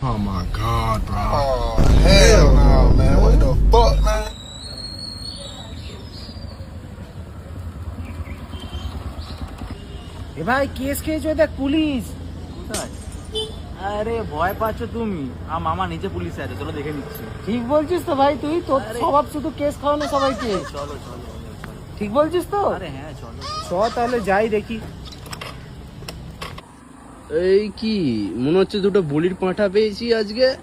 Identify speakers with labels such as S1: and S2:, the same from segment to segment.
S1: Oh my god, bro.
S2: Oh, hell no, man. What the fuck, man?
S3: এ ভাই case খেয়েছো দেখ police.
S4: কোথায়? আরে ভয় পাচ্ছ তুমি? মামা নিচে পুলিশ আছে, চলো দেখে নিচ্ছি।
S3: ঠিক বলছিস তো ভাই, তুই তোর
S4: আরে-
S3: স্বভাব শুধু কেস খাওয়ানো সবাইকে।
S4: চলো চলো চলো।
S3: ঠিক বলছিস তো?
S4: আরে হ্যাঁ চলো।
S3: চ তাহলে যাই দেখি।
S5: এই কি মনে হচ্ছে দুটো বলির পাঁঠা পেয়েছি আজকে,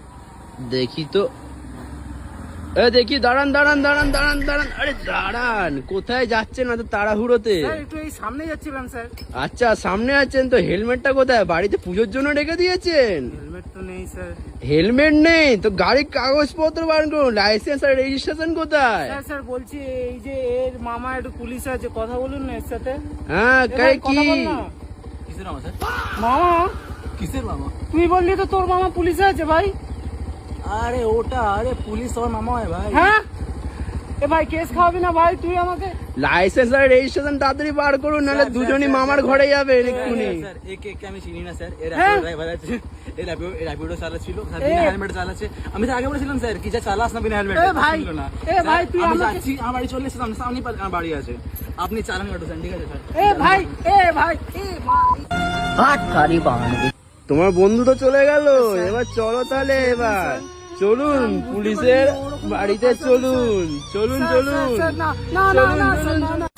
S5: দেখি তো। দেখি, দাঁড়ান দাঁড়ান দাঁড়ান দাঁড়ান দাঁড়ান, আরে দাঁড়ান, কোথায় যাচ্ছেন এত তাড়াহুড়োতে?
S3: স্যার একটু এই সামনে যাচ্ছিলাম স্যার।
S5: আচ্ছা সামনে আছেন তো, হেলমেটটা কোথায়? বাড়িতে পুজোর জন্য রেখে দিয়েছেন?
S3: হেলমেট তো নেই স্যার।
S5: হেলমেট নেই তো গাড়ির কাগজপত্র বার করুন, লাইসেন্স আর রেজিস্ট্রেশন কোথায়?
S3: স্যার স্যার বলছি এই যে এর মামা একটু পুলিশ আছে, কথা বলুন না এর সাথে।
S5: হ্যাঁ
S3: এ ভাই,
S5: কি?
S3: কথা বল না।
S4: কিসের মামা স্যার?
S3: মামা
S4: কিসের মামা?
S3: তুই বললি তো তোর মামা পুলিশে আছে ভাই।
S4: আরে ওটা, আরে পুলিশ তোমার মামা হয় ভাই।
S3: হ্যাঁ এ ভাই কেস খাওয়াবি না ভাই তুই আমাকে?
S5: লাইসেন্স আর রেজিস্ট্রেশন তাড়াতাড়ি বার করুন, নাহলে
S4: স্যার,
S5: দুজনই
S4: স্যার,
S5: মামার
S4: স্যার,
S5: ঘরে যাবেন
S4: স্যার,
S5: এক্ষুনি।
S4: স্যার, একে আমি চিনি না স্যার, এর
S3: হ্যাঁ?
S4: ড্রাইভার আছে, এর র্যাপিডো চালাচ্ছিল, স্যার
S3: এ-
S4: বিনা হেলমেট চালাচ্ছে। আমি তো আগে বলেছিলাম স্যার কি যা চালাস না বিনা হেলমেট।
S3: এ ভাই, এ ভাই, তুই
S4: আমি
S3: আমাকে-
S4: যাচ্ছি, আমার বাড়ি চলে এসেছি, সামনে আমার বাড়ি আছে, আপনি চালান গাড়ি স্যার, ঠিক আছে স্যার?
S3: এ ভাই এ ভাই এ ভাই।
S5: তোমার বন্ধু তো চলে গেল, এবার চলো তাহলে, এবার চলুন পুলিশের বাড়িতে চলুন, চলুন
S3: স্যার,
S5: চলুন
S3: স্যার, স্যার, না, না, না,
S5: চলুন,
S3: না,
S5: চলুন,
S3: স্যার, না, না।